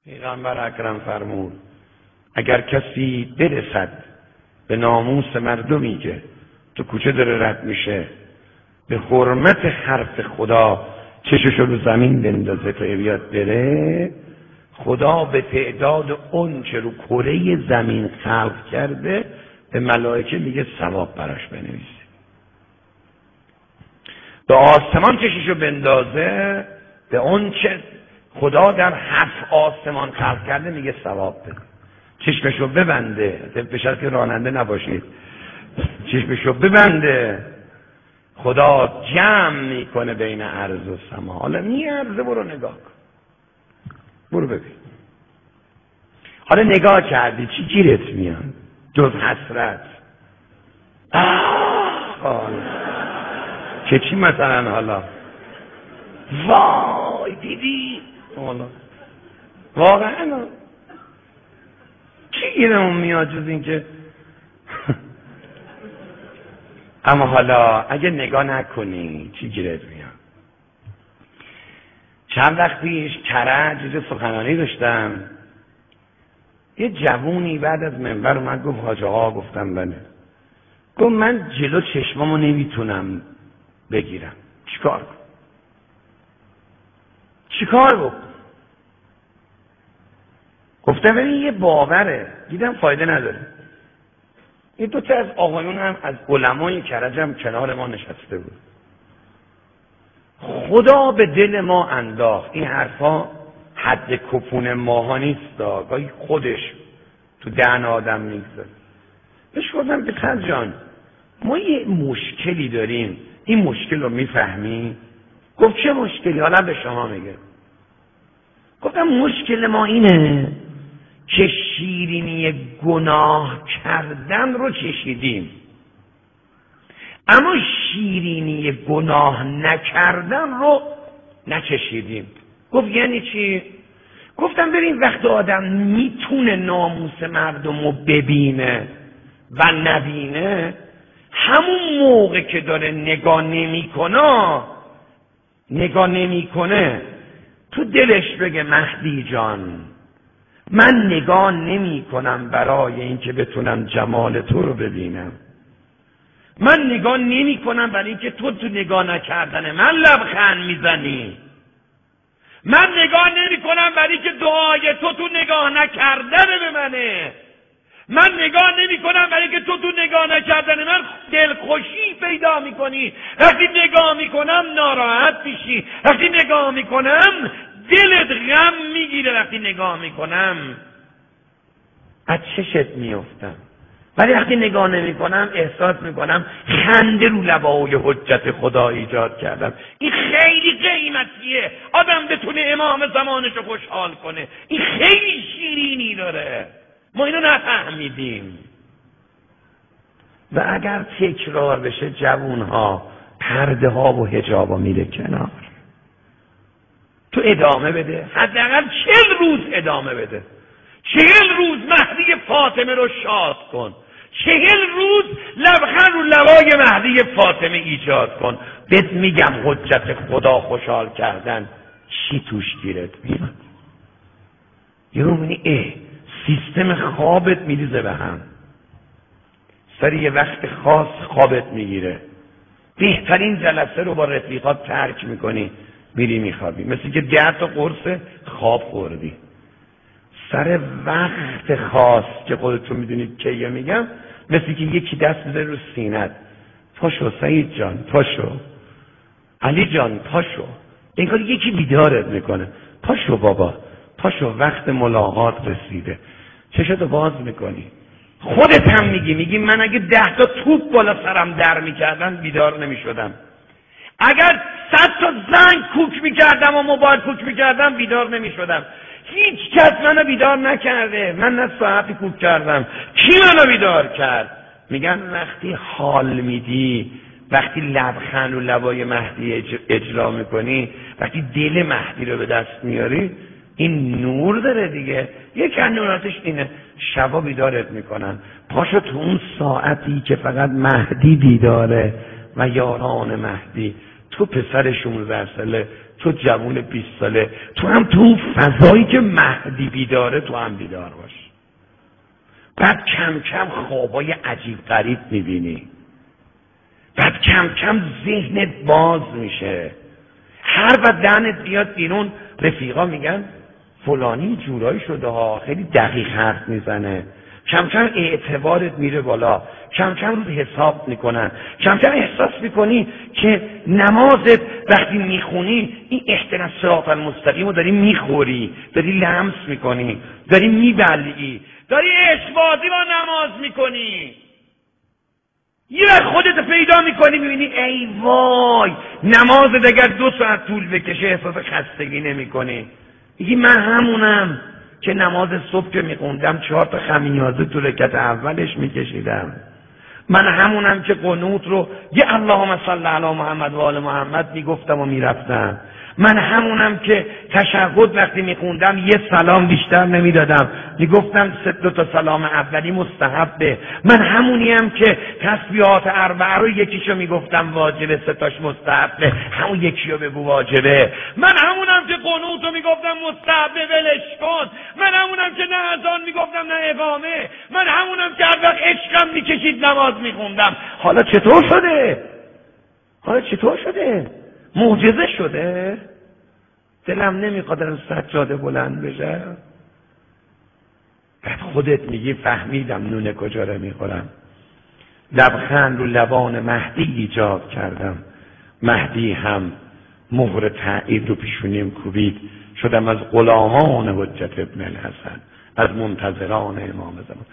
پیغمبر اکرم فرمود اگر کسی برسد به ناموس مردمی که تو کوچه داره رد میشه به حرمت حرف خدا چششو رو زمین بندازه تا بیاد بره، خدا به تعداد اون چه رو کره زمین خلق کرده به ملائکه میگه ثواب براش بنویسه. به آسمان چششو بندازه به اون چه خدا در 7 آسمان خلق کرده میگه ثواب بده. چشمشو ببنده، به شرط که راننده نباشید، چشمشو ببنده، خدا جمع میکنه بین ارض و سما. حالا میارزه برو نگاه کن، برو ببین. حالا نگاه کردی چی گیرت میاد جز حسرت؟ که چی مثلا حالا وای دیدی حالا واقعا چی گیرمون میاد جز این که اما حالا اگه نگاه نکنی چی گیرت میاد؟ چند وقت پیش کرج سخنرانی داشتم، یه جوونی بعد از منبر اومد گفت حاج آقا، گفتم بله. گفت من جلو چشمامو نمیتونم بگیرم، چیکار کنم؟ چیکار بکنم؟ گفتم ببین یه باوره، دیدم فایده نداره. این 2 تا از آقایون هم از علمای کرج هم کنار ما نشسته بود. خدا به دل ما انداخت، این حرفا حد کپون ماها نیست، گاهی خودش تو دهن آدم میگذاره. بهش گفتم پسر جان ما یه مشکلی داریم، این مشکل رو میفهمی؟ گفت چه مشکلی؟ حالا به شما میگه. گفتم مشکل ما اینه که شیرینی گناه کردن رو چشیدیم، اما شیرینی گناه نکردن رو نچشیدیم. گفت یعنی چی؟ گفتم ببین وقتی آدم میتونه ناموس مردم رو ببینه و نبینه، همون موقع که داره نگاه نمیکنه تو دلش بگه مهدی جان من نگاه نمی کنم برای اینکه بتونم جمال تو رو ببینم، من نگاه نمی کنم برای اینکه تو نگاه نکردن من لبخند میزنی، من نگاه نمی کنم برای اینکه دعای تو نگاه نکردن به منه، من نگاه نمی کنم برای اینکه تو نگاه نکردن من دلخوشی پیدا میکنی، وقتی نگاه میکنم ناراحت میشی، وقتی نگاه میکنم دلت غم میگیره، وقتی نگاه میکنم از چشت میافتم، ولی وقتی نگاه نمیکنم احساس میکنم خنده رو لبای حجت خدا ایجاد کردم. این خیلی قیمتیه آدم بتونه امام زمانش رو خوشحال کنه، این خیلی شیرینی داره، ما اینو نفهمیدیم. و اگر تکرار بشه جوونها پرده ها و حجابا میره کنار، تو ادامه بده، حداقل 40 روز ادامه بده، 40 روز مهدی فاطمه رو شاد کن، 40 روز لبخند رو لبای مهدی فاطمه ایجاد کن. بهت میگم حجت خدا خوشحال کردن چی توش گیرت میاد. یهو میبینی سیستم خوابت میریزه به هم، سر یه وقت خاص خوابت میگیره، بهترین جلسه رو با رفیقات ترک میکنی میری میخوابی، مثل که 10 تا قرص خواب خوردی. سر وقت خاص که خودتون میدونید کیه میگم، مثل که یکی دست بزنه رو سینت، پاشو سعید جان، پاشو علی جان، پاشو، انگار یکی بیدارت میکنه، پاشو بابا، پاشو وقت ملاقات رسیده. چشتو باز میکنی، خودت هم میگی من اگه 10 تا توپ بالا سرم در میکردن بیدار نمیشدم، اگر 100 تا زنگ کوک میکردم و موبایل کوک میکردم بیدار نمیشدم. هیچ کس منو بیدار نکرده، من نه ساعتی کوک کردم، کی منو بیدار کرد؟ میگن وقتی حال میدی، وقتی لبخند و لبای مهدی اجرا میکنی، وقتی دل مهدی رو به دست میاری، این نور داره دیگه. یک نوراتش اینه، شبا بیدارت میکنن، پاشو تو اون ساعتی که فقط مهدی بیداره و یاران مهدی، تو پسر 16 ساله تو جوون 20 ساله، تو هم تو اون فضایی که مهدی بیداره تو هم بیدار باش. بعد کم کم خوابای عجیب غریب میبینی، بعد کم کم ذهنت باز میشه، هر وقت دهنت بیاد بیرون رفیقا میگن فلانی جورایی شده ها، خیلی دقیق حرف میزنه، کم کم اعتبارت میره بالا، کم کم رو حساب میکنن، کم کم احساس میکنی که نمازت وقتی میخونی این اهدنا الصراط المستقیم رو داری میخوری، داری لمس میکنی، داری میبلعی، داری عشق‌بازی با نماز میکنی. یه وقت خودت پیدا میکنی میبینی ای وای نمازت اگر 2 ساعت طول بکشه احساس خستگی نمیکنی. میگی من همونم که نماز صبح که میخوندم 4 تا خمیازه تو رکعت اولش میکشیدم. من همونم که قنوت رو یه اللهم صل علی محمد و آل محمد میگفتم و میرفتم. من همونم که تشهد وقتی میخوندم یه سلام بیشتر نمیدادم، میگفتم 3 تا سلام اولی مستحبه. من همونیم که تسبیحات 4 رو یکیشو میگفتم واجبه، 3 تاش مستحبه، همون یکیو بگو واجبه. من همونم که قنوت رو میگفتم مستحبه ولش کن. من همونم که نه اذان میگفتم نه اقامه. من همونم که هر وقت عشقم میکشید نماز میخوندم. حالا چطور شده؟ معجزه شده؟ دلم نمیخواد از سجاده بلند بشه. بعد خودت میگی فهمیدم نون کجا رو میخورم. لبخند رو لبان مهدی ایجاد کردم، مهدی هم مهر تایید رو پیشونیم کوبید، شدم از غلامان حجت ابن الحسن، از منتظران امام زمان.